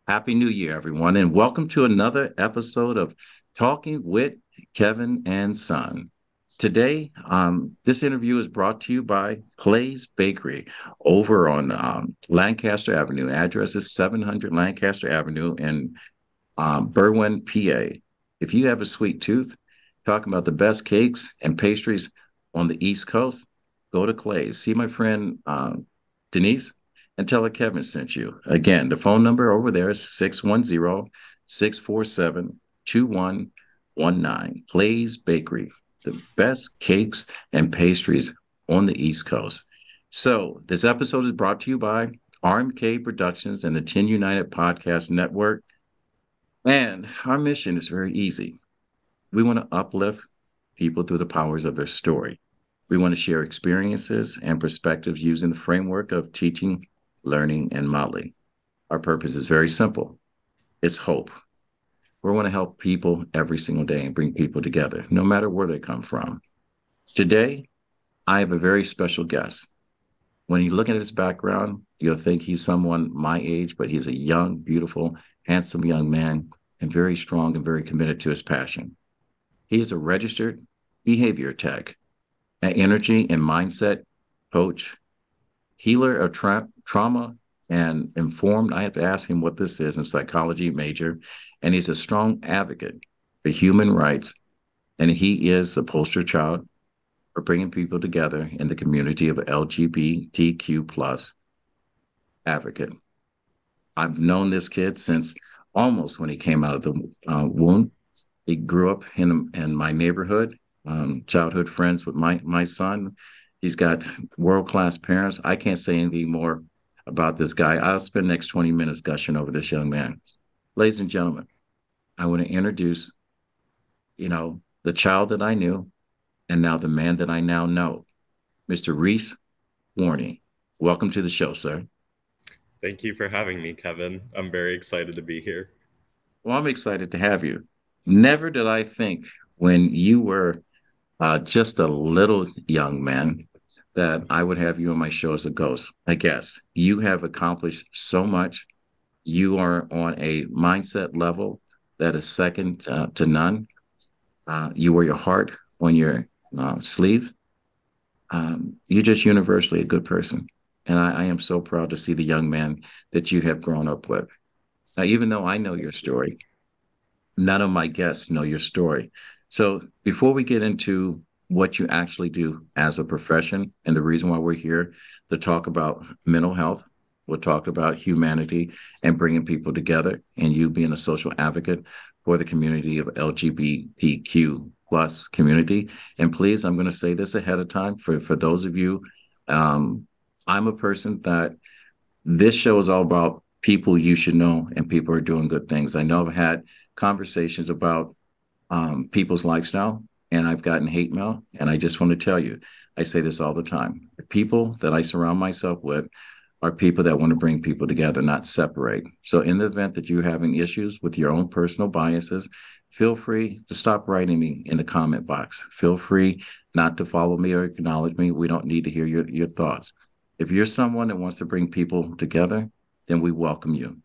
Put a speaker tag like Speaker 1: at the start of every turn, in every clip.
Speaker 1: Happy New Year, everyone, and welcome to another episode of Talking with Kevin and Son. Today, this interview is brought to you by Clay's Bakery over on Lancaster Avenue. Address is 700 Lancaster Avenue in Berwyn, PA. If you have a sweet tooth, talking about the best cakes and pastries on the East Coast, go to Clay's. See my friend Denise and tell her Kevin sent you. Again, the phone number over there is 610-647-2119. Clay's Bakery, the best cakes and pastries on the East Coast. So, this episode is brought to you by RMK Productions and the 10 United Podcast Network. And our mission is very easy. We want to uplift people through the powers of their story. We want to share experiences and perspectives using the framework of teaching, learning, and modeling. Our purpose is very simple, it's hope. We want to help people every single day and bring people together, no matter where they come from. Today, I have a very special guest. When you look at his background, you'll think he's someone my age, but he's a young, beautiful, handsome young man and very strong and very committed to his passion. He is a registered behavior tech, an energy and mindset coach, healer of trauma, and informed. I have to ask him what this is in psychology major. And he's a strong advocate for human rights. And he is the poster child for bringing people together in the community of LGBTQ plus advocate. I've known this kid since almost when he came out of the womb. He grew up in my neighborhood, childhood friends with my son. He's got world class parents. I can't say anything more about this guy. I'll spend the next 20 minutes gushing over this young man. Ladies and gentlemen, I want to introduce, the child that I knew and now the man that I now know, Mr. Reese Warney. Welcome to the show, sir.
Speaker 2: Thank you for having me, Kevin. I'm very excited to be here.
Speaker 1: Well, I'm excited to have you. Never did I think when you were just a little young man that I would have you on my show as a ghost. I guess you have accomplished so much. You are on a mindset level that is second to none. You wear your heart on your sleeve. You're just universally a good person. And I am so proud to see the young man that you have grown up with. Even though I know your story, none of my guests know your story. So before we get into what you actually do as a profession and the reason why we're here to talk about mental health, we'll talk about humanity and bringing people together and you being a social advocate for the community of LGBTQ plus community. And please, I'm going to say this ahead of time for those of you. Um, I'm a person that this show is all about people you should know and people are doing good things. I know I've had conversations about people's lifestyle and I've gotten hate mail. And I just want to tell you, I say this all the time. The people that I surround myself with are people that want to bring people together, not separate. So in the event that you're having issues with your own personal biases, feel free to stop writing me in the comment box. Feel free not to follow me or acknowledge me. We don't need to hear your thoughts. If you're someone that wants to bring people together, then we welcome you.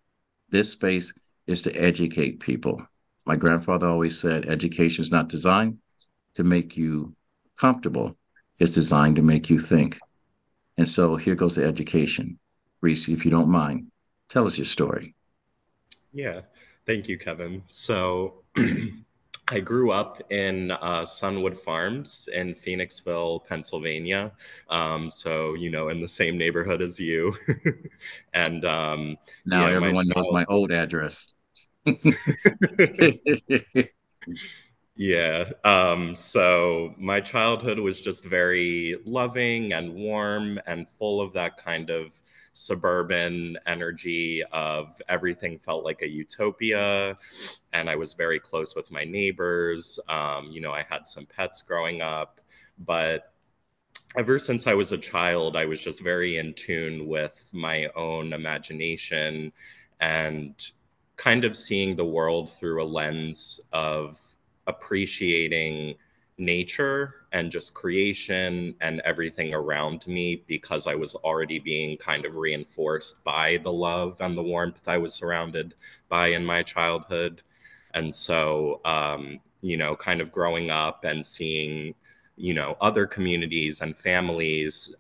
Speaker 1: This space is to educate people. My grandfather always said education is not designed to make you comfortable, it's designed to make you think. And so here goes the education. Reese, if you don't mind, tell us your story.
Speaker 2: Yeah, thank you, Kevin. So, I grew up in Sunwood Farms in Phoenixville, Pennsylvania. In the same neighborhood as you. and
Speaker 1: Now
Speaker 2: yeah, my
Speaker 1: everyone knows
Speaker 2: child.
Speaker 1: my old address.
Speaker 2: Yeah. So my childhood was just very loving and warm and full of that kind of suburban energy of everything felt like a utopia. And I was very close with my neighbors. I had some pets growing up, but ever since I was a child, I was just very in tune with my own imagination and kind of seeing the world through a lens of appreciating nature and just creation and everything around me because I was already being kind of reinforced by the love and the warmth I was surrounded by in my childhood. And so, kind of growing up and seeing, other communities and families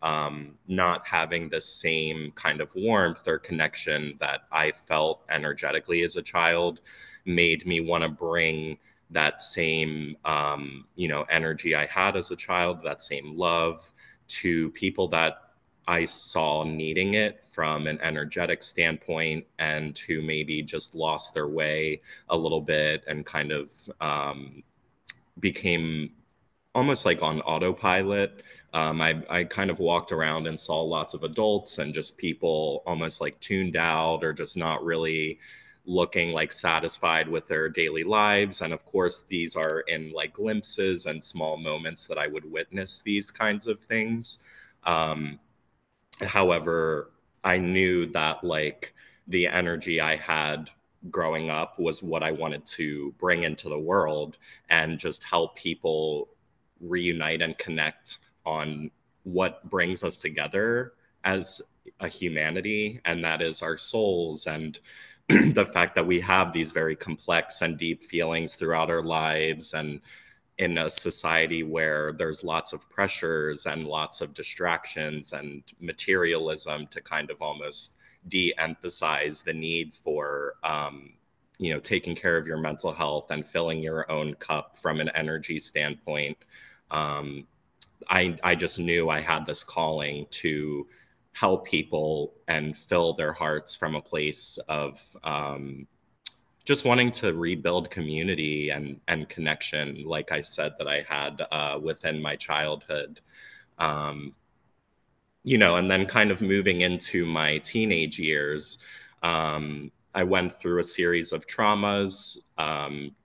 Speaker 2: not having the same kind of warmth or connection that I felt energetically as a child made me want to bring that same energy I had as a child, that same love to people that I saw needing it from an energetic standpoint and who maybe just lost their way a little bit and kind of became almost like on autopilot. I kind of walked around and saw lots of adults and just people almost like tuned out or just not really looking like satisfied with their daily lives. And of course, these are in like glimpses and small moments that I would witness these kinds of things. Um, However, I knew that like the energy I had growing up was what I wanted to bring into the world and just help people reunite and connect on what brings us together as a humanity, and that is our souls and the fact that we have these very complex and deep feelings throughout our lives and in a society where there's lots of pressures and lots of distractions and materialism to kind of almost de-emphasize the need for taking care of your mental health and filling your own cup from an energy standpoint. Um, I just knew I had this calling to help people and fill their hearts from a place of just wanting to rebuild community and connection, like I said, that I had within my childhood. Um, and then kind of moving into my teenage years, I went through a series of traumas,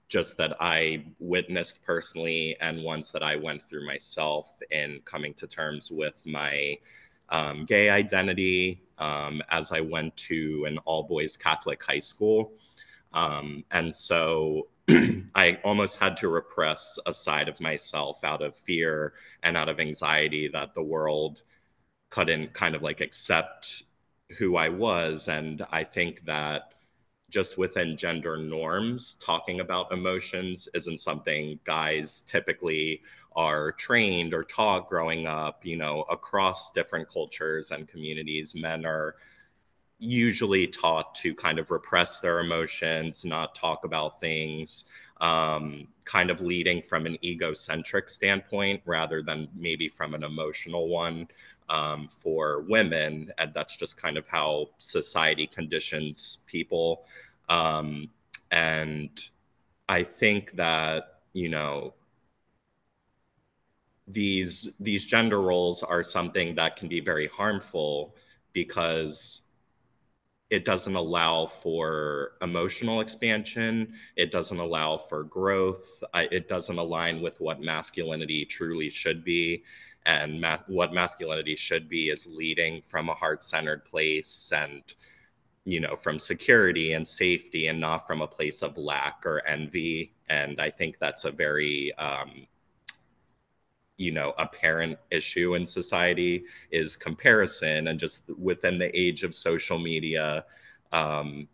Speaker 2: just that I witnessed personally, and ones that I went through myself in coming to terms with my gay identity as I went to an all boys Catholic high school. And so I almost had to repress a side of myself out of fear and out of anxiety that the world couldn't kind of like accept who I was. And I think that just within gender norms, talking about emotions isn't something guys typically are trained or taught growing up, across different cultures and communities. Men are usually taught to kind of repress their emotions, not talk about things, kind of leading from an egocentric standpoint rather than maybe from an emotional one for women. And that's just kind of how society conditions people. Um, and I think that, these gender roles are something that can be very harmful because it doesn't allow for emotional expansion. It doesn't allow for growth. It doesn't align with what masculinity truly should be. And what masculinity should be is leading from a heart centered place and, from security and safety and not from a place of lack or envy. And I think that's a very, apparent issue in society is comparison. And just within the age of social media, um,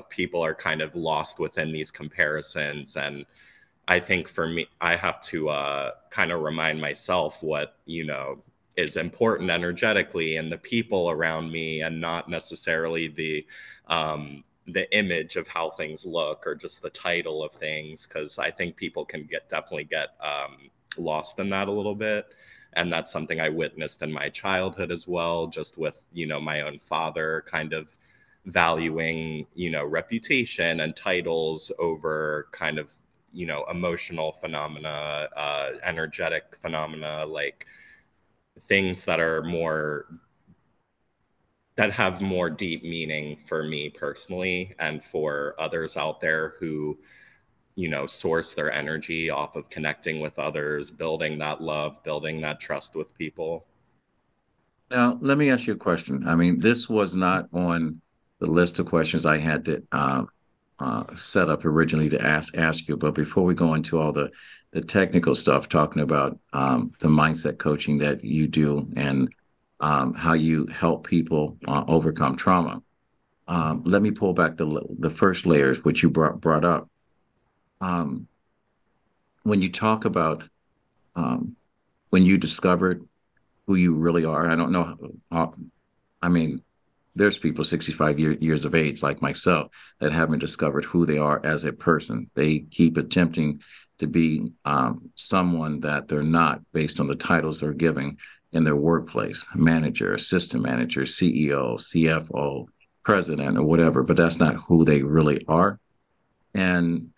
Speaker 2: people are kind of lost within these comparisons. And I think for me, I have to kind of remind myself what, is important energetically and the people around me, and not necessarily the image of how things look or just the title of things. Cause I think people can definitely get lost in that a little bit. And that's something I witnessed in my childhood as well, just with, my own father kind of valuing, reputation and titles over kind of, emotional phenomena, energetic phenomena, like things that are more that have more deep meaning for me personally and for others out there who, source their energy off of connecting with others, building that love, building that trust with people.
Speaker 1: Now, let me ask you a question. I mean, this was not on the list of questions I had to set up originally to ask you. But before we go into all the technical stuff, talking about the mindset coaching that you do and how you help people overcome trauma, let me pull back the first layers, which you brought up. Um, when you talk about um, when you discovered who you really are, I don't know. I mean, there's people 65 years of age like myself that haven't discovered who they are as a person. They keep attempting to be someone that they're not based on the titles they're giving in their workplace: manager, assistant manager, CEO, CFO, president, or whatever. But that's not who they really are. And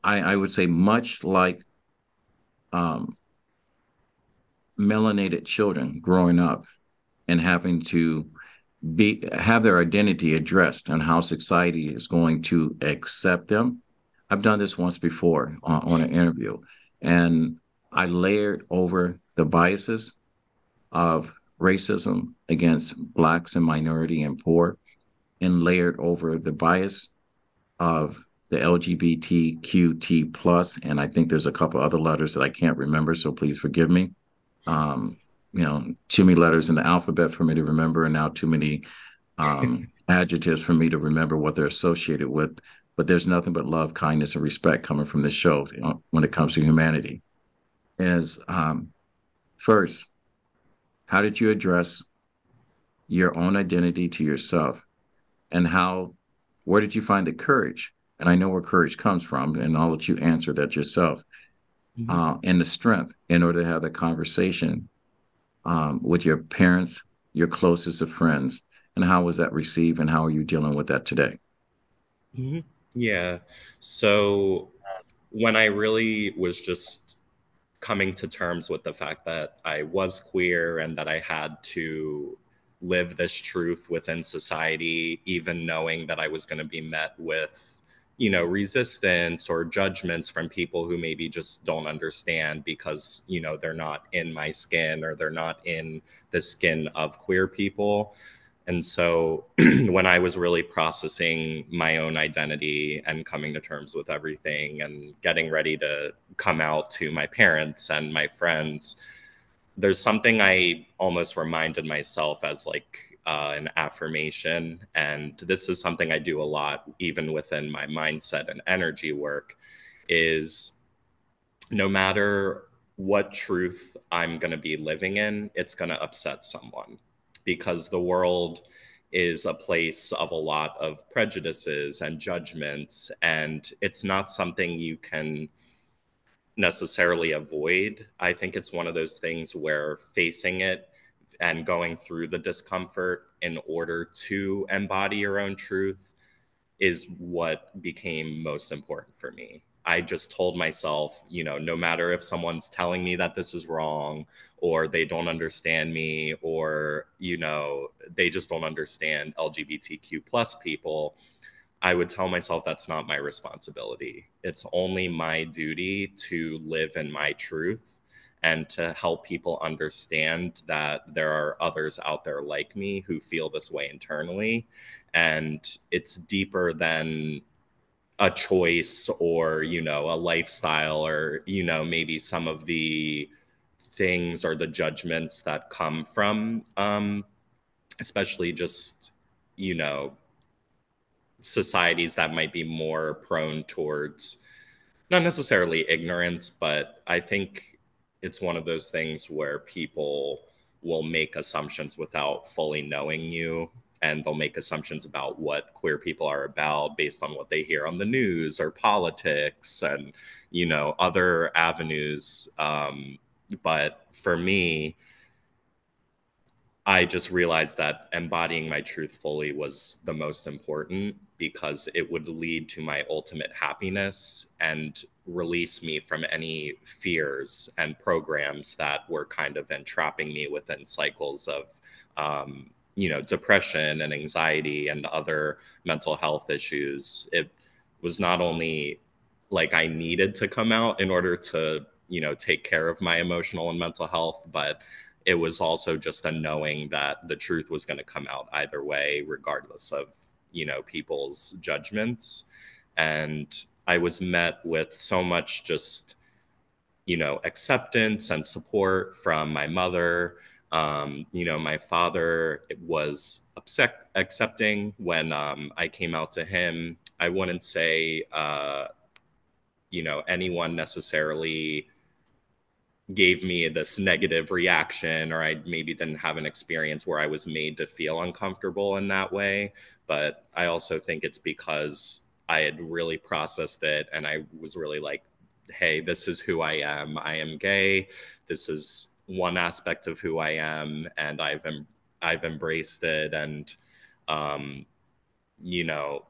Speaker 1: I would say, much like um, melanated children growing up and having to have their identity addressed and how society is going to accept them. I've done this once before on an interview, and I layered over the biases of racism against blacks and minority and poor, and layered over the bias of the LGBTQT plus, and I think there's a couple other letters that I can't remember, so please forgive me. Um, too many letters in the alphabet for me to remember, and now too many adjectives for me to remember what they're associated with. But there's nothing but love, kindness, and respect coming from this show, when it comes to humanity. Is first, how did you address your own identity to yourself, and where did you find the courage? And I know where courage comes from, and I'll let you answer that yourself.
Speaker 2: Mhm.
Speaker 1: And the strength in order to have the conversation with your parents, your closest of friends, and how was that received, and how are you dealing with that today?
Speaker 2: Mhm. Yeah. So when I really was just coming to terms with the fact that I was queer and that I had to live this truth within society, even knowing that I was going to be met with, resistance or judgments from people who maybe just don't understand because, they're not in my skin or they're not in the skin of queer people. And so when I was really processing my own identity and coming to terms with everything and getting ready to come out to my parents and my friends, there's something I almost reminded myself as like an affirmation. And this is something I do a lot, even within my mindset and energy work, is no matter what truth I'm going to be living in, it's going to upset someone because the world is a place of a lot of prejudices and judgments. And it's not something you can necessarily avoid. I think it's one of those things where facing it and going through the discomfort in order to embody your own truth is what became most important for me. I just told myself, no matter if someone's telling me that this is wrong or they don't understand me or, they just don't understand LGBTQ plus people, I would tell myself that's not my responsibility. It's only my duty to live in my truth and to help people understand that there are others out there like me who feel this way internally. And it's deeper than a choice or, a lifestyle or, maybe some of the things or the judgments that come from, especially just, you know, societies that might be more prone towards not necessarily ignorance, but I think it's one of those things where people will make assumptions without fully knowing you. And they'll make assumptions about what queer people are about based on what they hear on the news or politics and, other avenues. But for me, I just realized that embodying my truth fully was the most important because it would lead to my ultimate happiness and release me from any fears and programs that were kind of entrapping me within cycles of, depression and anxiety and other mental health issues. It was not only like I needed to come out in order to, take care of my emotional and mental health, but it was also just a knowing that the truth was going to come out either way, regardless of people's judgments. And I was met with so much just, acceptance and support from my mother. My father was accepting when I came out to him. I wouldn't say, anyone necessarily gave me this negative reaction, or I maybe didn't have an experience where I was made to feel uncomfortable in that way. But I also think it's because I had really processed it and I was really like, hey, this is who I am. I am gay. This is one aspect of who I am, and I've embraced it. And um, you know,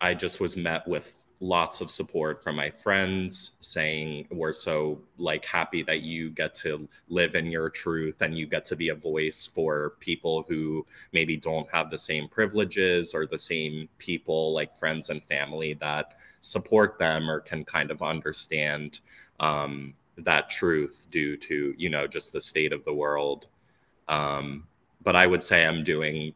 Speaker 2: I just was met with lots of support from my friends saying we're so like happy that you get to live in your truth and you get to be a voice for people who maybe don't have the same privileges, or the same people like friends and family that support them or can kind of understand that truth due to just the state of the world. um, but I would say I'm doing,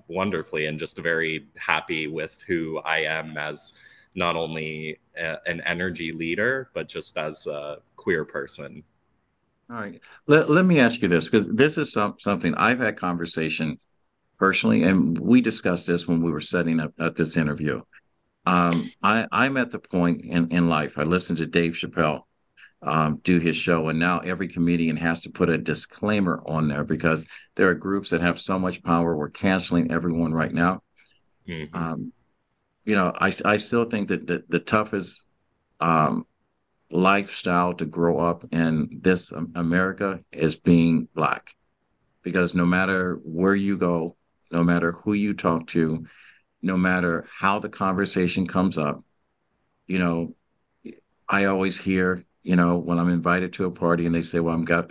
Speaker 2: wonderfully, and just very happy with who I am as not only an energy leader, but just as a queer person.
Speaker 1: All right. Let me ask you this, because this is something I've had conversation personally, and we discussed this when we were setting up this interview. I'm at the point in life, I listened to Dave Chappelle do his show, and now every comedian has to put a disclaimer on there because there are groups that have so much power. We're canceling everyone right now.
Speaker 2: Hmm.
Speaker 1: Um, I still think that the toughest um, lifestyle to grow up in this America is being Black, because no matter where you go, no matter who you talk to, no matter how the conversation comes up, you know, I always hear, when I'm invited to a party and they say, "Well, I'm got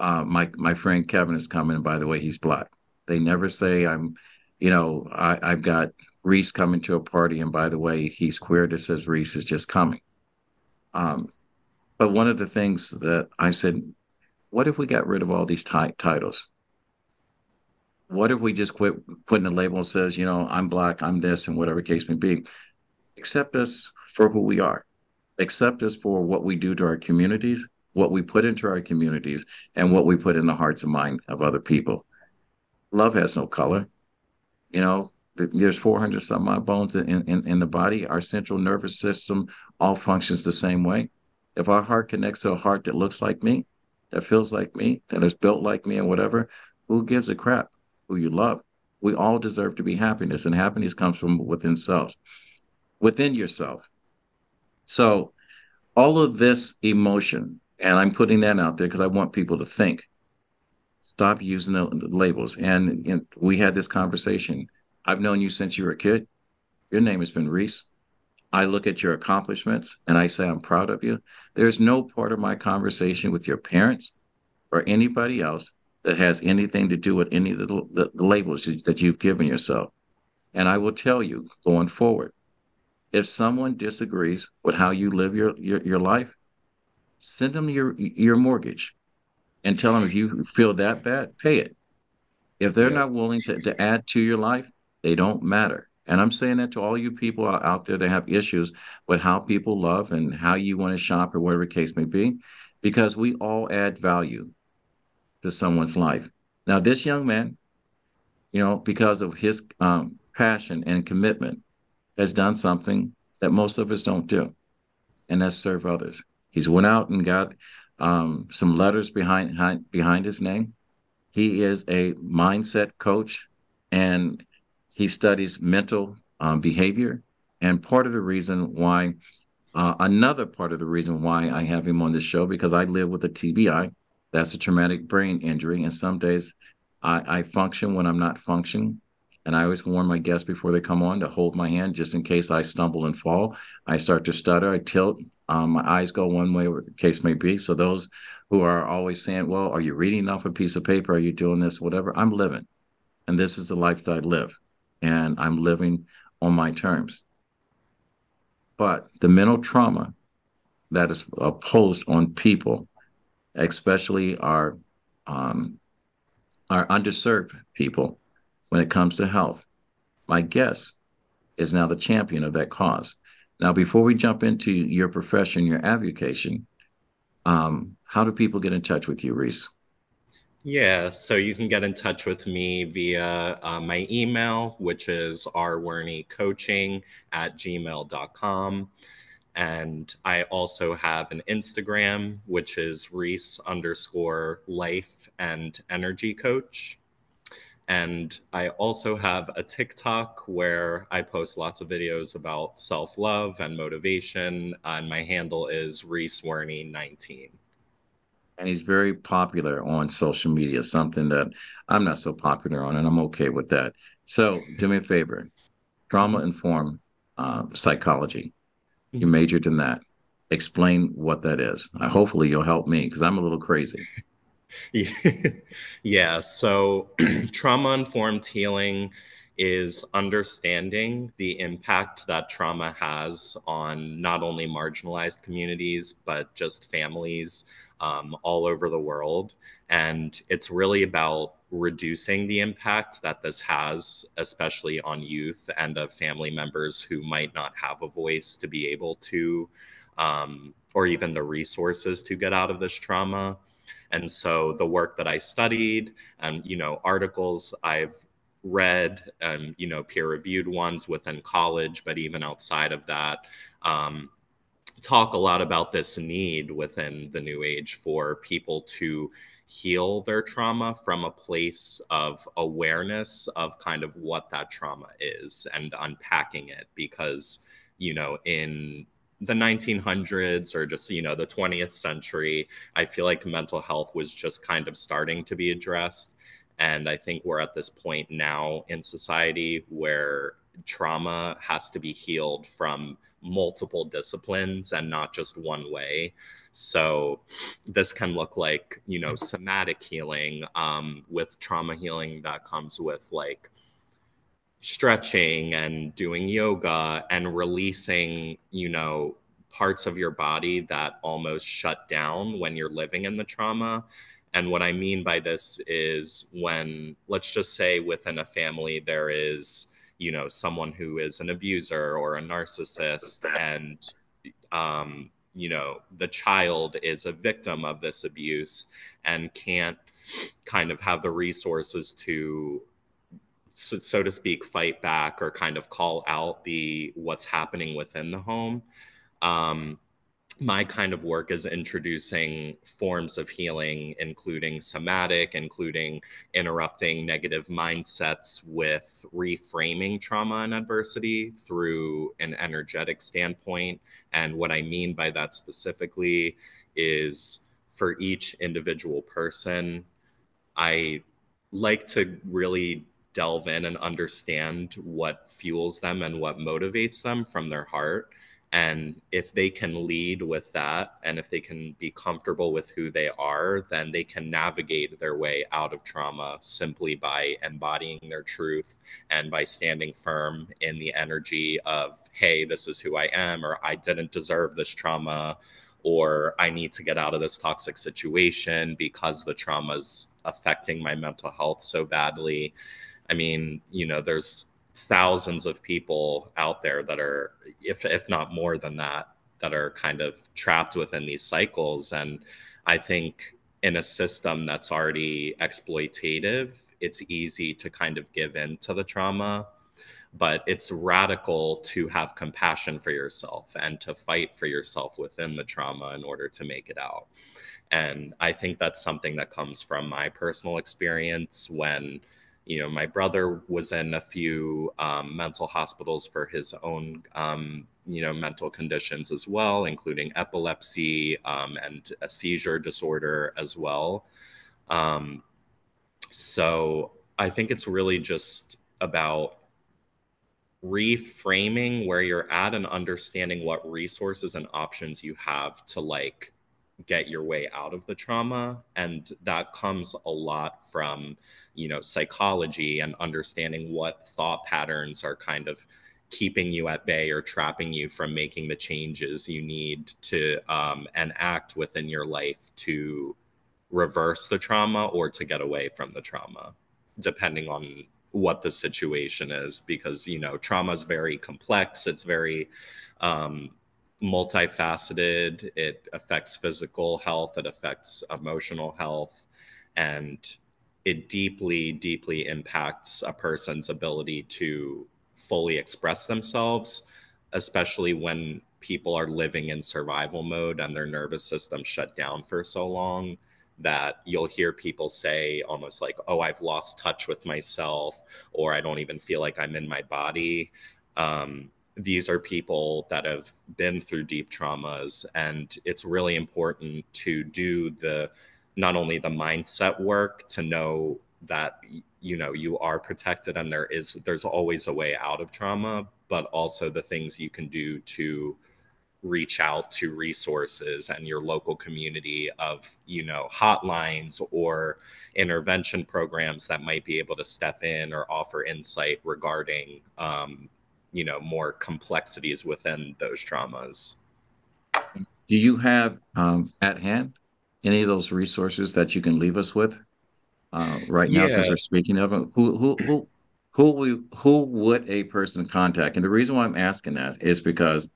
Speaker 1: my friend Kevin is coming, and by the way, he's Black." They never say I've got Reese coming to a party, and by the way, he's queer. That says Reese is just coming. Um, but one of the things that I said, what if we got rid of all these titles? What if we just quit putting a label that says, I'm Black, I'm this, and whatever case may be? Accept us for who we are. Accept us for what we do to our communities, what we put into our communities, and what we put in the hearts and mind of other people. Love has no color. There's 400 some odd bones in the body. Our central nervous system all functions the same way. If our heart connects to a heart that looks like me, that feels like me, that is built like me, and whatever, who gives a crap who you love? We all deserve to be happiness, and happiness comes from within yourself. So all of this emotion, and I'm putting that out there because I want people to think. Stop using the labels. And we had this conversation. I've known you since you were a kid. Your name has been Reese. I look at your accomplishments and I say, I'm proud of you. There's no part of my conversation with your parents or anybody else that has anything to do with any of the labels that you've given yourself. And I will tell you going forward, if someone disagrees with how you live your life, send them your mortgage and tell them, if you feel that bad, pay it. If they're
Speaker 2: Yeah.
Speaker 1: not willing to add to your life, they don't matter. And I'm saying that to all you people out there that have issues with how people love and how you want to shop or whatever the case may be, because we all add value to someone's life. Now, this young man, because of his passion and commitment, has done something that most of us don't do, and that's serve others. He's went out and got some letters behind his name. He is a mindset coach, and he studies mental behavior. And another part of the reason why I have him on this show, because I live with a TBI, that's a traumatic brain injury. And some days I function when I'm not functioning. And I always warn my guests before they come on to hold my hand just in case I stumble and fall. I start to stutter, I tilt, my eyes go one way, whatever the case may be. So those who are always saying, well, are you reading off a piece of paper? Are you doing this? Whatever. I'm living. And this is the life that I live. And I'm living on my terms. But the mental trauma that is posed on people, especially um, our underserved people when it comes to health. my guest is now the champion of that cause. Now, before we jump into your profession, your avocation, how do people get in touch with you, Reese?
Speaker 2: Yeah, so you can get in touch with me via my email, which is rwernycoaching@gmail.com. And I also have an Instagram, which is Reese underscore life and energy coach. And I also have a TikTok where I post lots of videos about self love and motivation. And my handle is Reese Werney 19.
Speaker 1: And he's very popular on social media, something that I'm not so popular on, and I'm okay with that. So do me a favor, trauma
Speaker 2: Mhm.
Speaker 1: informed psychology. You
Speaker 2: Mhm.
Speaker 1: majored in that. Explain what that is. Hopefully, you'll help me because I'm a little crazy.
Speaker 2: Yeah, so trauma informed healing is understanding the impact that trauma has on not only marginalized communities, but just families all over the world. And it's really about reducing the impact that this has, especially on youth and of family members who might not have a voice to be able to, or even the resources to get out of this trauma. And so the work that I studied and, articles I've read and, peer reviewed ones within college, but even outside of that, um, talk a lot about this need within the new age for people to heal their trauma from a place of awareness of kind of what that trauma is and unpacking it because in the 1900s or just the 20th century, I feel like mental health was just kind of starting to be addressed. And I think we're at this point now in society where trauma has to be healed from multiple disciplines and not just one way. So this can look like, somatic healing. With trauma healing, that comes with like stretching and doing yoga and releasing, parts of your body that almost shut down when you're living in the trauma. And what I mean by this is when, let's just say within a family, there is, someone who is an abuser or a narcissist, and, the child is a victim of this abuse and can't kind of have the resources to so to speak fight back or kind of call out the what's happening within the home. um, my kind of work is introducing forms of healing, including somatic, including interrupting negative mindsets with reframing trauma and adversity through an energetic standpoint. And what I mean by that specifically is for each individual person, I like to really delve in and understand what fuels them and what motivates them from their heart. And if they can lead with that, and if they can be comfortable with who they are, then they can navigate their way out of trauma simply by embodying their truth and by standing firm in the energy of, hey, this is who I am, or I didn't deserve this trauma, or I need to get out of this toxic situation because the trauma's affecting my mental health so badly. I mean, there's thousands of people out there that are, if not more than that, that are kind of trapped within these cycles. And I think in a system that's already exploitative, it's easy to kind of give in to the trauma, but it's radical to have compassion for yourself and to fight for yourself within the trauma in order to make it out. And I think that's something that comes from my personal experience when, my brother was in a few mental hospitals for his own, mental conditions as well, including epilepsy and a seizure disorder as well. Um, so I think it's really just about reframing where you're at and understanding what resources and options you have to like get your way out of the trauma. And that comes a lot from psychology and understanding what thought patterns are kind of keeping you at bay or trapping you from making the changes you need to enact within your life to reverse the trauma or to get away from the trauma, depending on what the situation is, because trauma is very complex, it's very um, multifaceted, it affects physical health, it affects emotional health, and it deeply deeply impacts a person's ability to fully express themselves, especially when people are living in survival mode and their nervous system shut down for so long, that you'll hear people say almost like, oh, I've lost touch with myself, or I don't even feel like I'm in my body. These are people that have been through deep traumas, and it's really important to do the not only the mindset work to know that you are protected and there's always a way out of trauma, but also the things you can do to reach out to resources and your local community of hotlines or intervention programs that might be able to step in or offer insight regarding more complexities within those traumas.
Speaker 1: Do you have at hand any of those resources that you can leave us with right now, since
Speaker 2: Yeah.
Speaker 1: we're speaking of them? Who would a person contact? And the reason why I'm asking that is because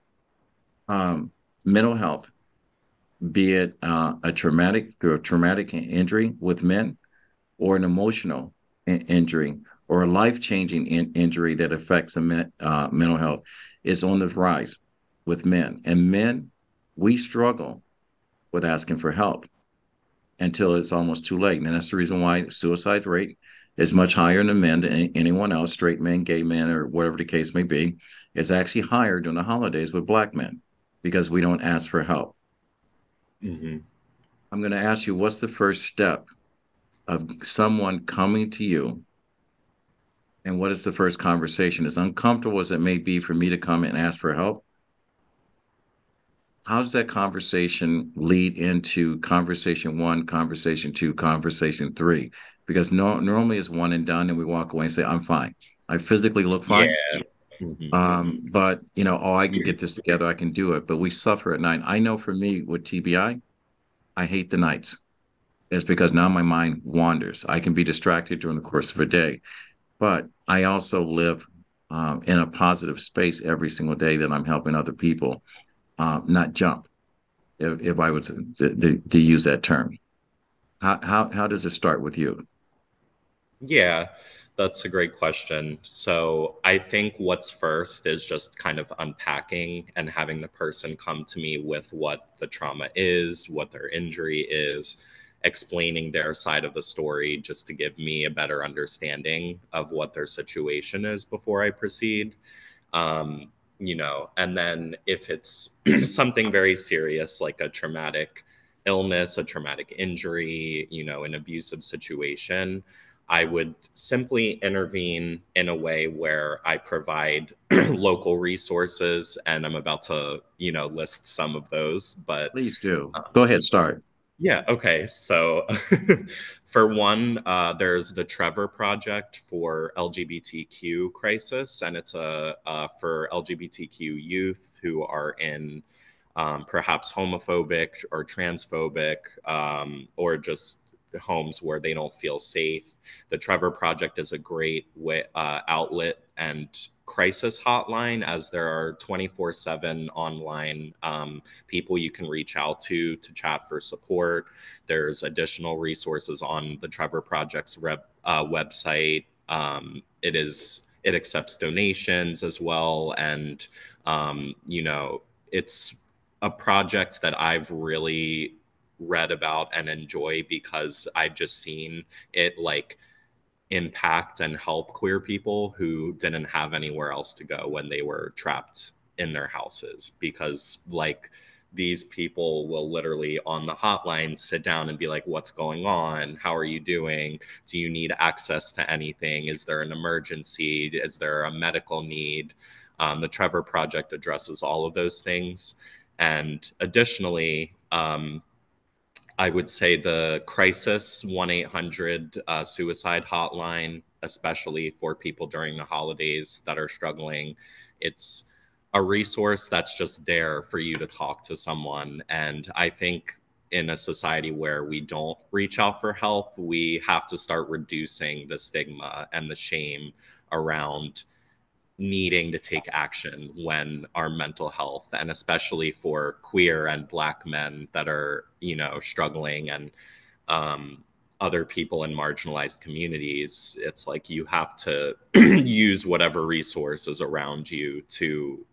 Speaker 1: um, mental health, be it through a traumatic injury with men, or an emotional injury, or a life-changing injury that affects mental health, is on the rise with men. And men, we struggle with asking for help until it's almost too late. And that's the reason why suicide rate is much higher in men than anyone else, straight men, gay men, or whatever the case may be. It's actually higher during the holidays with Black men because we don't ask for help.
Speaker 2: Hmm.
Speaker 1: I'm going to ask you, what's the first step of someone coming to you? And what is the first conversation? As uncomfortable as it may be for me to come and ask for help, how does that conversation lead into conversation one, conversation two, conversation three? Because normally it's one and done, and we walk away and say, "I'm fine. I physically look fine."
Speaker 2: Yeah. Hmm.
Speaker 1: But oh, I can get this together. I can do it. But we suffer at night. I know for me with TBI, I hate the nights. It's because now my mind wanders. I can be distracted during the course of a day, but I also live in a positive space every single day that I'm helping other people not jump, if I would to use that term. How does it start with you?
Speaker 2: Yeah, that's a great question. So I think what's first is just kind of unpacking and having the person come to me with what the trauma is, what their injury is, explaining their side of the story just to give me a better understanding of what their situation is before I proceed. And then if it's something very serious like a traumatic illness, a traumatic injury, an abusive situation, I would simply intervene in a way where I provide local resources, and I'm about to list some of those. But
Speaker 1: Please do. Go ahead, start.
Speaker 2: yeah. Okay. So, for one, there's the Trevor Project for LGBTQ crisis, and it's for LGBTQ youth who are in perhaps homophobic or transphobic, or just homes where they don't feel safe. The Trevor Project is a great outlet and crisis hotline, as there are 24/7 online people you can reach out to chat for support. There's additional resources on the Trevor Project's website. It accepts donations as well, and it's a project that I've really read about and enjoy because I've just seen it like impact and help queer people who didn't have anywhere else to go when they were trapped in their houses. Because like these people will literally on the hotline sit down and be like, what's going on, how are you doing, do you need access to anything, is there an emergency, is there a medical need? The Trevor Project addresses all of those things. And additionally, I would say the crisis 1-800 suicide hotline, especially for people during the holidays that are struggling. It's a resource that's just there for you to talk to someone. And I think in a society where we don't reach out for help, we have to start reducing the stigma and the shame around needing to take action when our mental health, and especially for queer and black men that are, struggling, and um, other people in marginalized communities, it's like you have to use whatever resources around you to,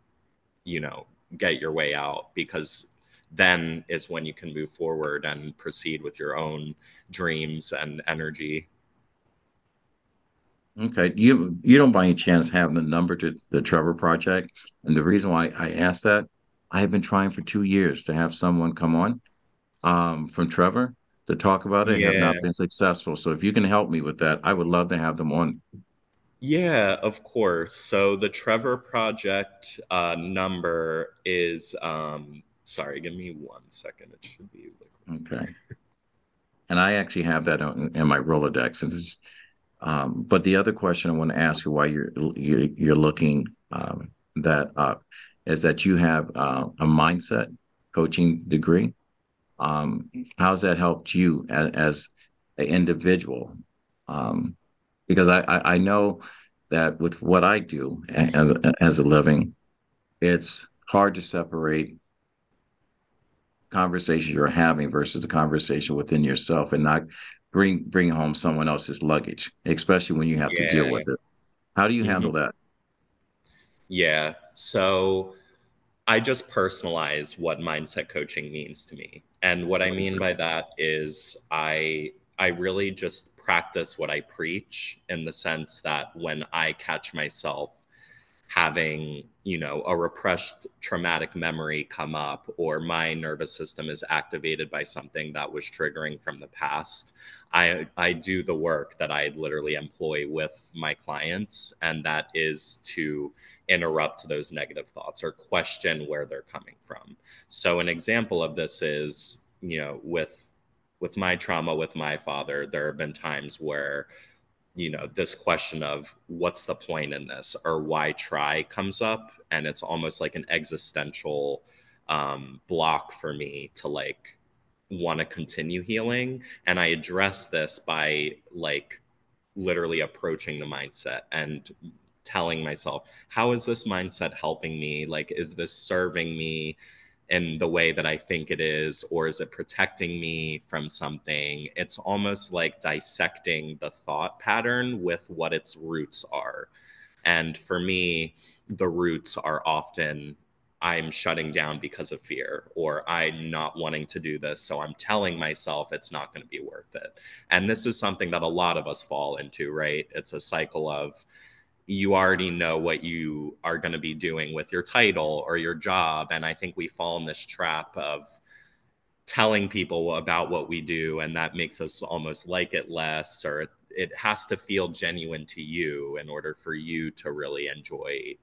Speaker 2: you know, get your way out, because then is when you can move forward and proceed with your own dreams and energy.
Speaker 1: Okay. You don't by any chance have the number to the Trevor Project? And the reason why I asked that, I have been trying for 2 years to have someone come on from Trevor to talk about it. Have
Speaker 2: Yeah.
Speaker 1: not been successful. So if you can help me with that, I would love to have them on.
Speaker 2: Yeah, of course. So the Trevor Project number is, sorry, give me 1 second. It should be like right
Speaker 1: Okay. And I actually have that in my Rolodex. And but the other question I want to ask you, why you're looking that up, is that you have a mindset coaching degree. How's that helped you as an individual? Um, because I know that with what I do as a living, it's hard to separate conversation you're having versus the conversation within yourself, and not bring home someone else's luggage, especially when you have to deal
Speaker 2: now.
Speaker 1: with it. How do you
Speaker 2: Yeah.
Speaker 1: handle that?
Speaker 2: Yeah. So I just personalize what mindset coaching means to me. And what I
Speaker 1: What is
Speaker 2: mean
Speaker 1: it?
Speaker 2: by that is I really just practice what I preach, in the sense that when I catch myself having, a repressed traumatic memory come up, or my nervous system is activated by something that was triggering from the past, I do the work that I literally employ with my clients, and that is to interrupt those negative thoughts or question where they're coming from. So an example of this is, with my trauma with my father, there have been times where, this question of what's the point in this, or why try, comes up, and it's almost like an existential block for me to like want to continue healing. And I address this by like literally approaching the mindset and telling myself, how is this mindset helping me? Like, is this serving me in the way that I think it is, or is it protecting me from something? It's almost like dissecting the thought pattern with what its roots are. And for me, the roots are often, I'm shutting down because of fear, or I'm not wanting to do this. So I'm telling myself it's not going to be worth it. And this is something that a lot of us fall into, right? It's a cycle of, you already know what you are going to be doing with your title or your job. And I think we fall in this trap of telling people about what we do, and that makes us almost like it less, or it has to feel genuine to you in order for you to really enjoy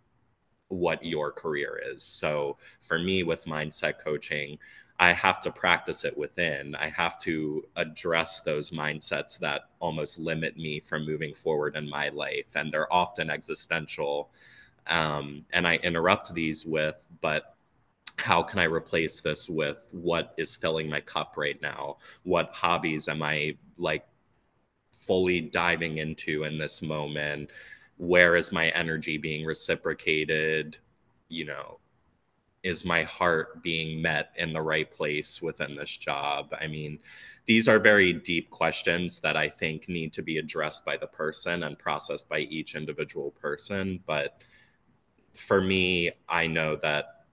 Speaker 2: what your career is. So for me, with mindset coaching, I have to practice it within. I have to address those mindsets that almost limit me from moving forward in my life. And they're often existential. And I interrupt these with, but how can I replace this with what is filling my cup right now? What hobbies am I like fully diving into in this moment? Where is my energy being reciprocated? You know, is my heart being met in the right place within this job? I mean, these are very deep questions that I think need to be addressed by the person and processed by each individual person. But for me, I know that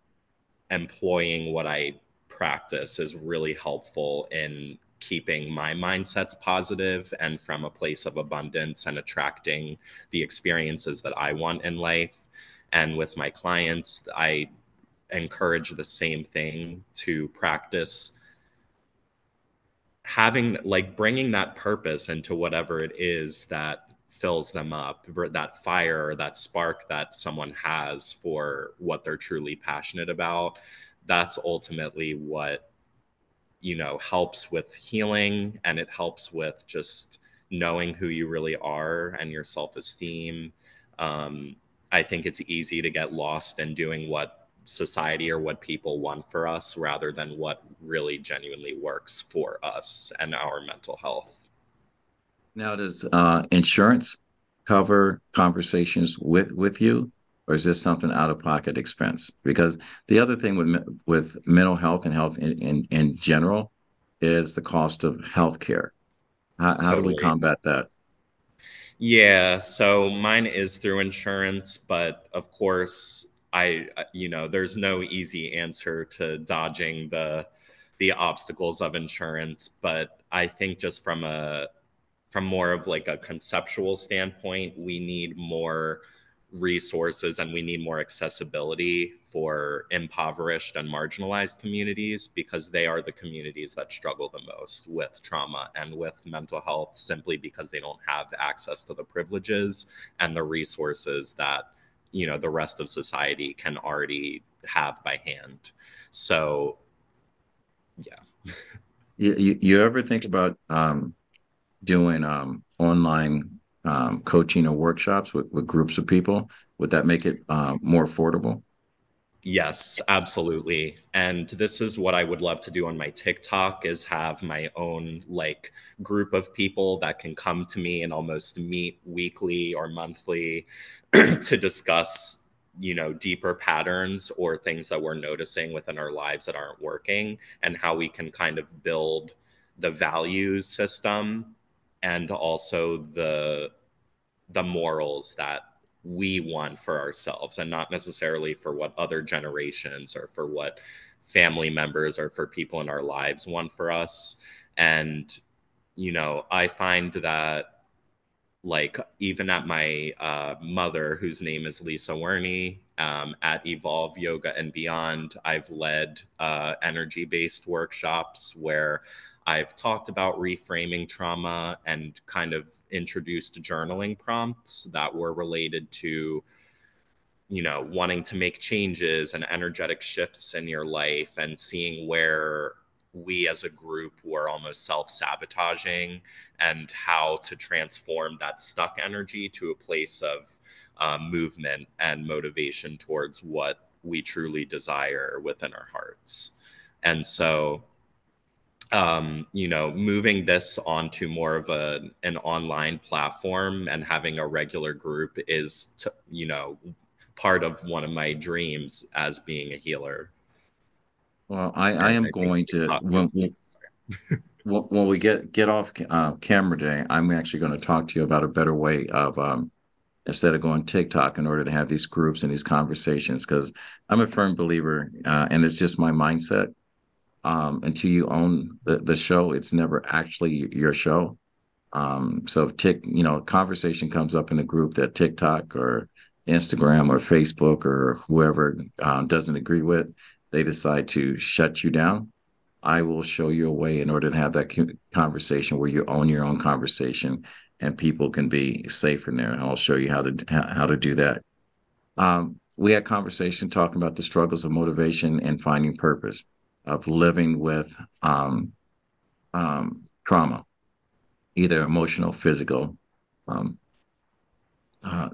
Speaker 2: employing what I practice is really helpful in keeping my mindsets positive and from a place of abundance, and attracting the experiences that I want in life. And with my clients, I encourage the same thing, to practice having, like, bringing that purpose into whatever it is that fills them up, that fire or that spark that someone has for what they're truly passionate about. That's ultimately what, helps with healing, and it helps with just knowing who you really are and your self-esteem. um, I think it's easy to get lost in doing what society or what people want for us rather than what really genuinely works for us and our mental health.
Speaker 1: Now, does insurance cover conversations with you, or is this something out of pocket expense? Because the other thing with mental health and health in general is the cost of health care. How do we
Speaker 2: Totally.
Speaker 1: combat that?
Speaker 2: Yeah, so mine is through insurance, but of course, there's no easy answer to dodging the obstacles of insurance, but I think just from more of like a conceptual standpoint, we need more resources and we need more accessibility for impoverished and marginalized communities because they are the communities that struggle the most with trauma and with mental health simply because they don't have access to the privileges and the resources that the rest of society can already have by hand. So yeah.
Speaker 1: You ever think about doing online coaching or workshops with groups of people? Would that make it more affordable?
Speaker 2: Yes, absolutely. And this is what I would love to do on my TikTok is have my own like group of people that can come to me and almost meet weekly or monthly to discuss, deeper patterns or things that we're noticing within our lives that aren't working and how we can kind of build the value system and also the morals that we want for ourselves and not necessarily for what other generations or for what family members or for people in our lives want for us. And I find that like even at my mother, whose name is Lisa Werney, at Evolve Yoga and Beyond, I've led energy based workshops where I've talked about reframing trauma and kind of introduced journaling prompts that were related to wanting to make changes and energetic shifts in your life and seeing where we as a group were almost self-sabotaging and how to transform that stuck energy to a place of movement and motivation towards what we truly desire within our hearts. And so moving this onto more of an online platform and having a regular group is, part of one of my dreams as being a healer.
Speaker 1: Well, I
Speaker 2: And
Speaker 1: am
Speaker 2: I think
Speaker 1: going to
Speaker 2: TikTok is sorry.
Speaker 1: when we get off camera today, I'm actually going to talk to you about a better way of instead of going TikTok in order to have these groups and these conversations because I'm a firm believer, and it's just my mindset. Until you own the show, it's never actually your show. So if conversation comes up in a group that TikTok or Instagram or Facebook or whoever doesn't agree with, they decide to shut you down. I will show you a way in order to have that conversation where you own your own conversation and people can be safe in there. And I'll show you how to do that. We had conversation talking about the struggles of motivation and finding purpose, of living with trauma, either emotional, physical um,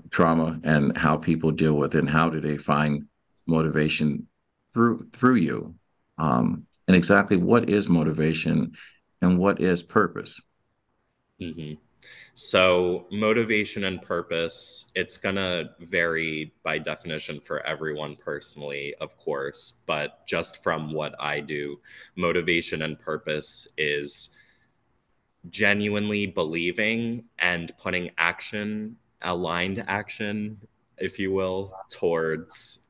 Speaker 1: trauma, and how people deal with it, and how do they find motivation through you, and exactly what is motivation and what is purpose.
Speaker 2: Hmm. So, motivation and purpose, it's going to vary by definition for everyone personally, of course, but just from what I do, motivation and purpose is genuinely believing and putting aligned action, if you will, towards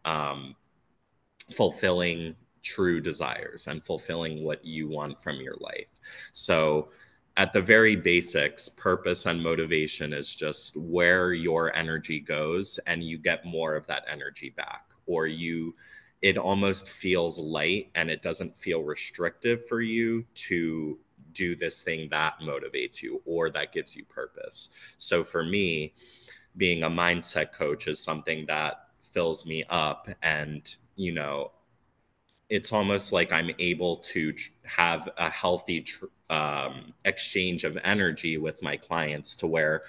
Speaker 2: fulfilling true desires and fulfilling what you want from your life. So, at the very basics, purpose and motivation is just where your energy goes and you get more of that energy back, or it almost feels light and it doesn't feel restrictive for you to do this thing that motivates you or that gives you purpose. So, for me, being a mindset coach is something that fills me up and it's almost like I'm able to have a healthy exchange of energy with my clients to where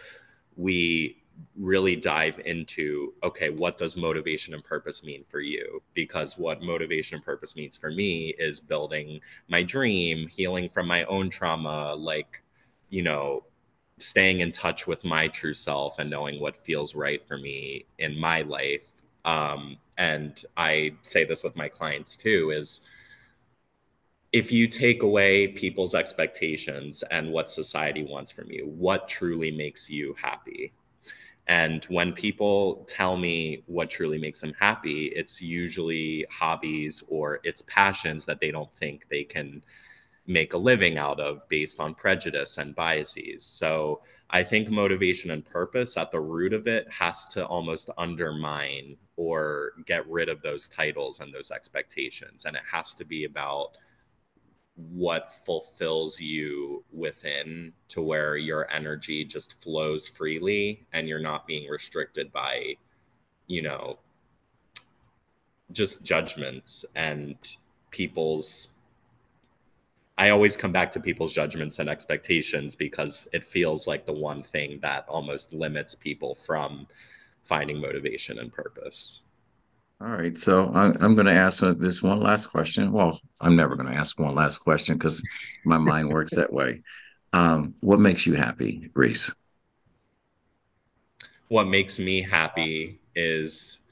Speaker 2: we really dive into, okay, what does motivation and purpose mean for you? Because what motivation and purpose means for me is building my dream, healing from my own trauma, like, you know, staying in touch with my true self and knowing what feels right for me in my life. And I say this with my clients too, is if you take away people's expectations and what society wants from you, what truly makes you happy? And when people tell me what truly makes them happy, it's usually hobbies or it's passions that they don't think they can make a living out of based on prejudice and biases. So I think motivation and purpose at the root of it has to almost undermine or get rid of those titles and those expectations. And it has to be about what fulfills you within, to where your energy just flows freely and you're not being restricted by, you know, just judgments and people's. I always come back to people's judgments and expectations because it feels like the one thing that almost limits people from finding motivation and purpose.
Speaker 1: All right. So I'm going to ask this one last question. Well, I'm never going to ask one last question because my mind works that way. What makes you happy, Reese?
Speaker 2: What makes me happy is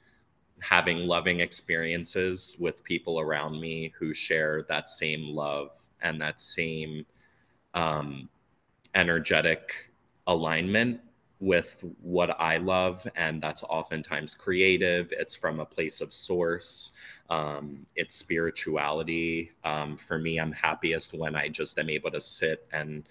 Speaker 2: having loving experiences with people around me who share that same love and that same um, energetic alignment with what I love. And that's oftentimes creative. It's from a place of source. It's spirituality. For me, I'm happiest when I just am able to sit and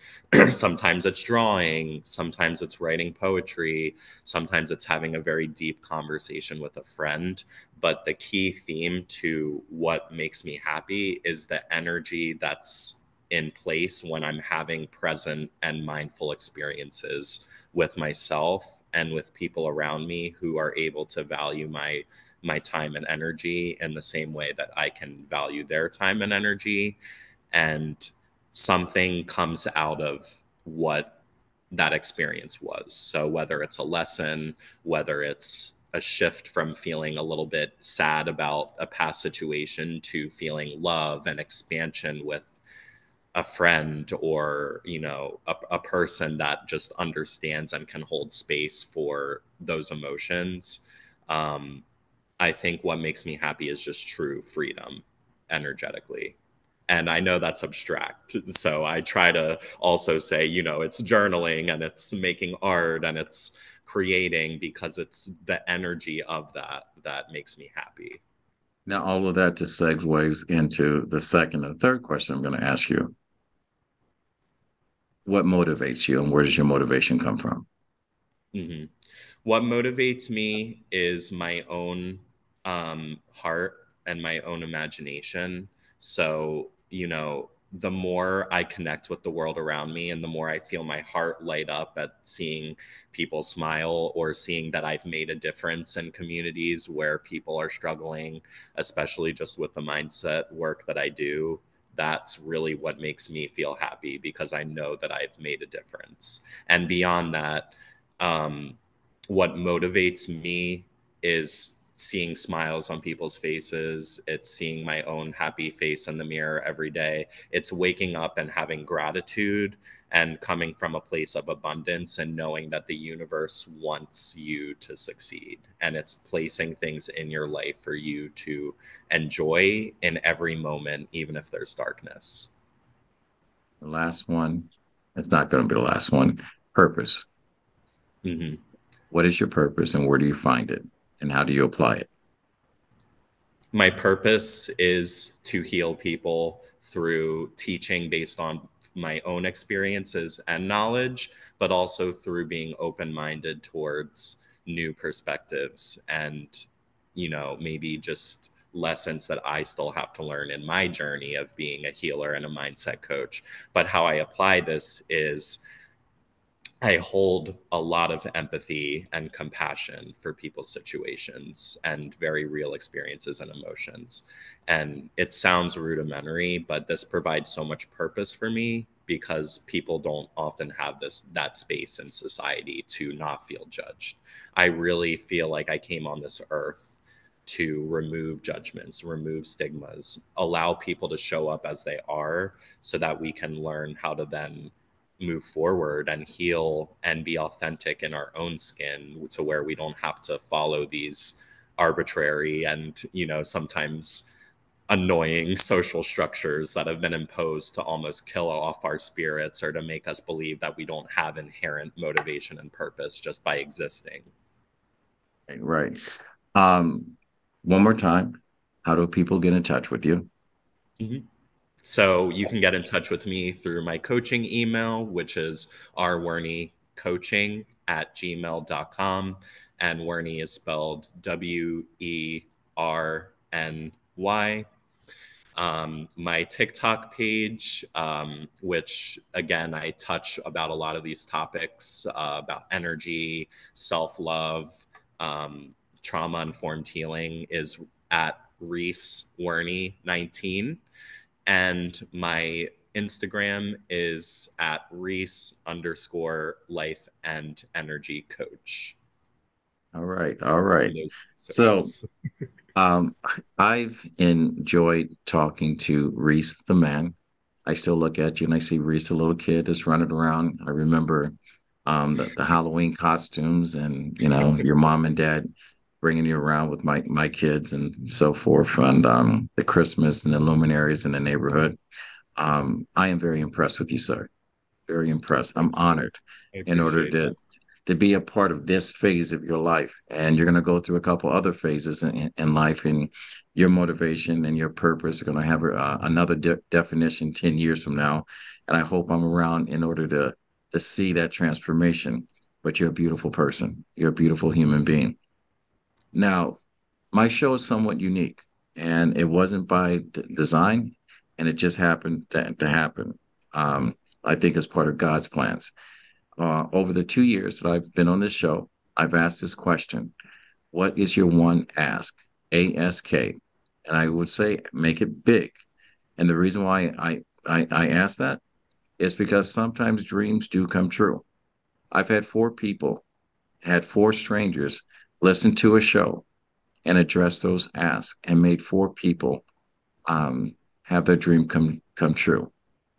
Speaker 2: sometimes it's drawing, sometimes it's writing poetry, sometimes it's having a very deep conversation with a friend. But the key theme to what makes me happy is the energy that's in place when I'm having present and mindful experiences with myself and with people around me who are able to value my time and energy in the same way that I can value their time and energy. And something comes out of what that experience was. So whether it's a lesson, whether it's a shift from feeling a little bit sad about a past situation to feeling love and expansion with a friend, or a person that just understands and can hold space for those emotions. I think what makes me happy is just true freedom energetically. And I know that's abstract, so I try to also say, it's journaling and it's making art and it's creating, because it's the energy of that makes me happy.
Speaker 1: Now, all of that just segues into the second and third question I'm going to ask you. What motivates you and where does your motivation come from?
Speaker 2: Hmm. What motivates me is my own heart and my own imagination. So, the more I connect with the world around me and the more I feel my heart light up at seeing people smile or seeing that I've made a difference in communities where people are struggling, especially just with the mindset work that I do. That's really what makes me feel happy, because I know that I've made a difference. And beyond that, um, what motivates me is seeing smiles on people's faces. It's seeing my own happy face in the mirror every day. It's waking up and having gratitude and coming from a place of abundance and knowing that the universe wants you to succeed. And it's placing things in your life for you to enjoy in every moment, even if there's darkness.
Speaker 1: The last one, it's not going to be the last one. Purpose.
Speaker 2: Mhm.
Speaker 1: What is your purpose and where do you find it? And how do you apply it?
Speaker 2: My purpose is to heal people through teaching based on my own experiences and knowledge, but also through being open minded towards new perspectives and, maybe just lessons that I still have to learn in my journey of being a healer and a mindset coach. But how I apply this is I hold a lot of empathy and compassion for people's situations and very real experiences and emotions. And it sounds rudimentary, but this provides so much purpose for me because people don't often have that space in society to not feel judged. I really feel like I came on this earth to remove judgments, remove stigmas, allow people to show up as they are so that we can learn how to then move forward and heal and be authentic in our own skin to where we don't have to follow these arbitrary and, sometimes annoying social structures that have been imposed to almost kill off our spirits or to make us believe that we don't have inherent motivation and purpose just by existing.
Speaker 1: Right. Um, One more time, how do people get in touch with you?
Speaker 2: Mhm. So you can get in touch with me through my coaching email, which is rwernycoaching@gmail.com. And Werney is spelled Werny. My TikTok page, which again, I touch about a lot of these topics about energy, self love, trauma informed healing, is at Reese Werney 19. And my Instagram is at Reese underscore life and energy coach.
Speaker 1: All right. All right.
Speaker 2: And those
Speaker 1: So,
Speaker 2: socials.
Speaker 1: um, I've enjoyed talking to Reese the man. I still look at you and I see Reese, the little kid that's running around. I remember the Halloween costumes and, your mom and dad bringing you around with my kids and so forth, and the Christmas and the luminaries in the neighborhood. I am very impressed with you, sir. Very impressed. I'm
Speaker 2: Thank you.
Speaker 1: honored
Speaker 2: I
Speaker 1: in order
Speaker 2: appreciate that.
Speaker 1: to be a part of this phase of your life. And you're going to go through a couple other phases in life, and your motivation and your purpose are going to have another definition 10 years from now. And I hope I'm around in order to see that transformation. But you're a beautiful person. You're a beautiful human being. Now, my show is somewhat unique, and it wasn't by design, and it just happened to happen. I think as part of God's plans. Over the 2 years that I've been on this show, I've asked this question: what is your one ask? ASK. And I would say make it big. And the reason why I ask that is because sometimes dreams do come true. I've had had four strangers listen to a show and address those asks and made four people have their dream come true.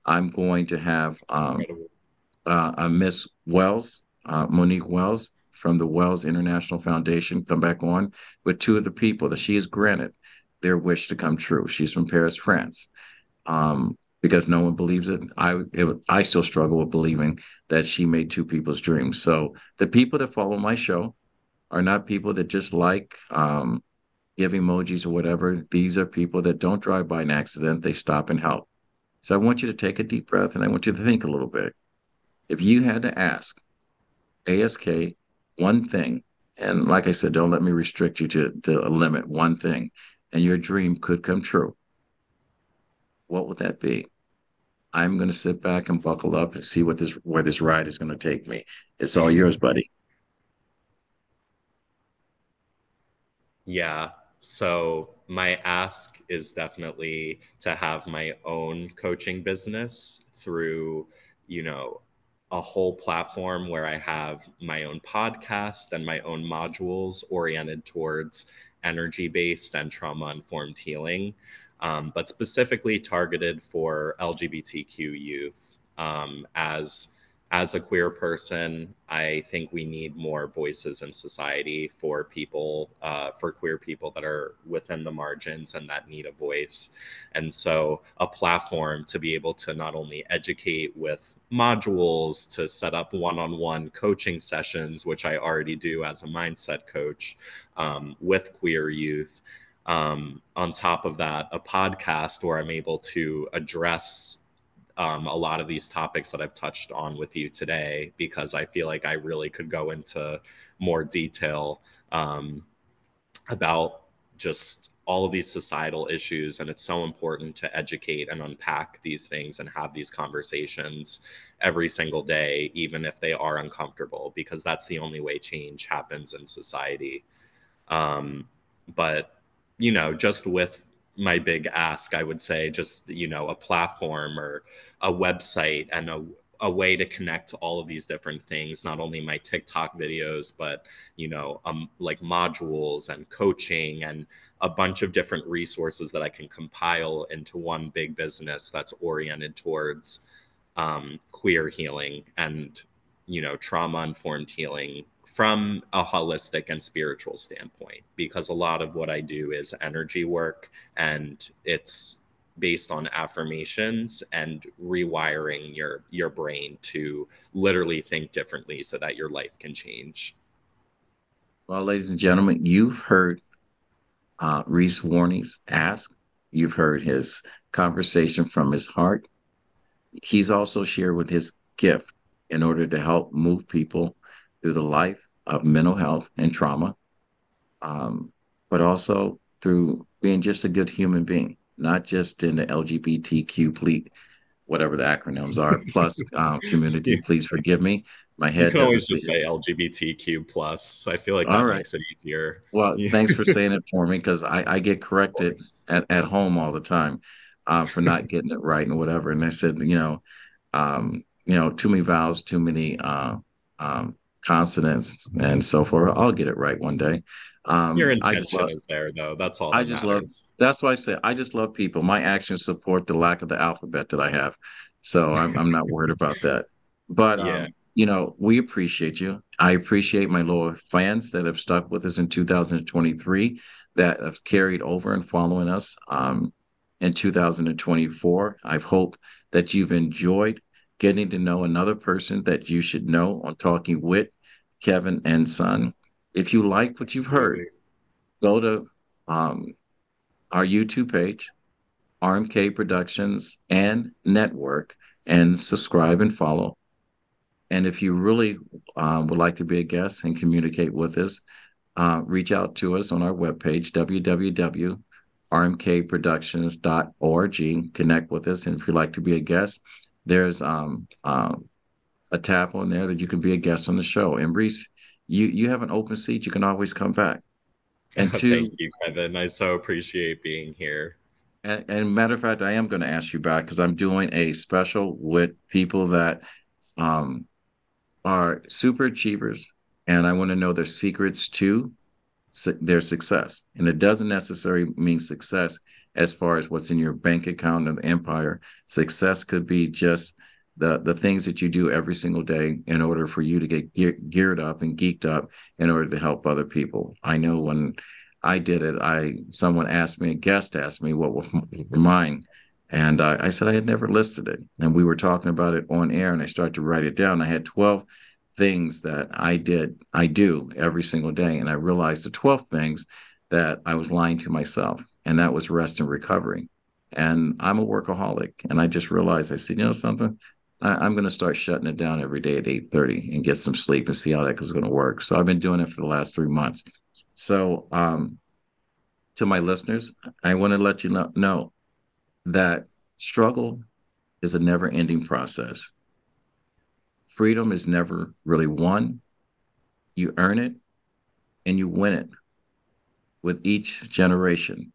Speaker 1: I'm going to have
Speaker 2: Incredible.
Speaker 1: Miss Wells, Monique Wells from the Wells International Foundation, come back on with two of the people that she has granted their wish to come true. She's from Paris, France. Because no one believes it. I still struggle with believing that she made two people's dreams. So the people that follow my show are not people that just like give emojis or whatever. These are people that don't drive by an accident. They stop and help. So I want you to take a deep breath and I want you to think a little bit. If you had to ask ASK one thing, and like I said, don't let me restrict you to a limit, one thing, and your dream could come true, what would that be? I'm going to sit back and buckle up and see where this ride is going to take me. It's all yours, buddy.
Speaker 2: Yeah. So my ask is definitely to have my own coaching business through, you know, a whole platform where I have my own podcast and my own modules oriented towards energy based and trauma informed healing, but specifically targeted for LGBTQ youth. As a queer person, I think we need more voices in society for people, for queer people that are within the margins and that need a voice. And so, a platform to be able to not only educate with modules, to set up one on one coaching sessions, which I already do as a mindset coach with queer youth. On top of that, a podcast where I'm able to address a lot of these topics that I've touched on with you today, because I feel like I really could go into more detail about just all of these societal issues. And it's so important to educate and unpack these things and have these conversations every single day, even if they are uncomfortable, because that's the only way change happens in society. Um, but, just with my big ask, I would say. Just, a platform or a website and a way to connect all of these different things, not only my TikTok videos, but, like modules and coaching and a bunch of different resources that I can compile into one big business that's oriented towards queer healing and, trauma informed healing from a holistic and spiritual standpoint, because a lot of what I do is energy work, and it's based on affirmations and rewiring your brain to literally think differently so that your life can change.
Speaker 1: Well, ladies and gentlemen, you've heard Reese Warney's ask. You've heard his conversation from his heart. He's also shared with his gift in order to help move people through the life of mental health and trauma, but also through being just a good human being, not just in the LGBTQ, whatever the acronyms are, plus community.
Speaker 2: you,
Speaker 1: Please forgive me. My
Speaker 2: you
Speaker 1: head
Speaker 2: can
Speaker 1: doesn't
Speaker 2: always
Speaker 1: see
Speaker 2: just
Speaker 1: it.
Speaker 2: say LGBTQ plus. I feel like
Speaker 1: All
Speaker 2: that
Speaker 1: right.
Speaker 2: makes it easier.
Speaker 1: Well,
Speaker 2: Yeah,
Speaker 1: thanks
Speaker 2: of
Speaker 1: for saying it for me because I get corrected
Speaker 2: course.
Speaker 1: at home all the time for not getting it right and whatever. And I said, too many vowels, too many um, consonants, and so forth. I'll get it right one day.
Speaker 2: Your
Speaker 1: I just
Speaker 2: intention
Speaker 1: love,
Speaker 2: is there, though. That's all
Speaker 1: I
Speaker 2: that
Speaker 1: just love.
Speaker 2: matters.
Speaker 1: That's why I say I just love people. My actions support the lack of the alphabet that I have, so I'm not worried about that. But
Speaker 2: Yeah,
Speaker 1: we appreciate you. I appreciate my loyal fans that have stuck with us in 2023, that have carried over and following us in 2024. I hope that you've enjoyed getting to know another person that you should know on Talking with Kevin and Son. If you like what you've heard,
Speaker 2: absolutely.
Speaker 1: go to um, our YouTube page, RMK Productions and Network, and subscribe and follow. And if you really would like to be a guest and communicate with us, reach out to us on our webpage, www.rmkproductions.org. Connect with us. And if you'd like to be a guest, there's a tab on there that you can be a guest on the show. And Reese, you have an open seat. You can always come back. And
Speaker 2: Thank
Speaker 1: two,
Speaker 2: you, Kevin. I so appreciate being here.
Speaker 1: and matter of fact, I am going to ask you back because I'm doing a special with people that um, are super achievers, and I want to know their secrets to their success. And it doesn't necessarily mean success as far as what's in your bank account of the empire. Success could be just the things that you do every single day in order for you to get geared up and geeked up in order to help other people. I know when I did it, a guest asked me what was mine. And I said I had never listed it. And we were talking about it on air, and I started to write it down. I had 12 things that I do every single day. And I realized the 12 things that I was lying to myself, and that was rest and recovery. And I'm a workaholic. And I just realized, I said, you know something? I'm going to start shutting it down every day at 8:30 and get some sleep and see how that is going to work. So I've been doing it for the last 3 months. So to my listeners, I want to let you know that struggle is a never ending process. Freedom is never really won. You earn it and you win it with each generation.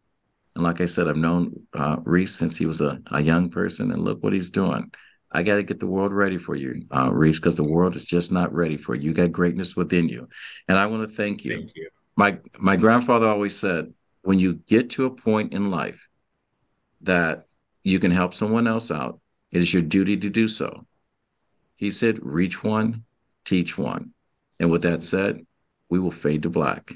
Speaker 1: And like I said, I've known Reese since he was a young person, and look what he's doing. I got to get the world ready for you, Reese, because the world is just not ready for you. You got greatness within you, and I want to thank you.
Speaker 2: Thank you.
Speaker 1: My grandfather always said, when you get to a point in life that you can help someone else out, it is your duty to do so. He said, reach one, teach one. And with that said, we will fade to black,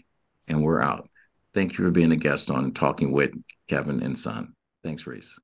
Speaker 1: and we're out. Thank you for being a guest on Talking with Kevin and Son. Thanks, Reese.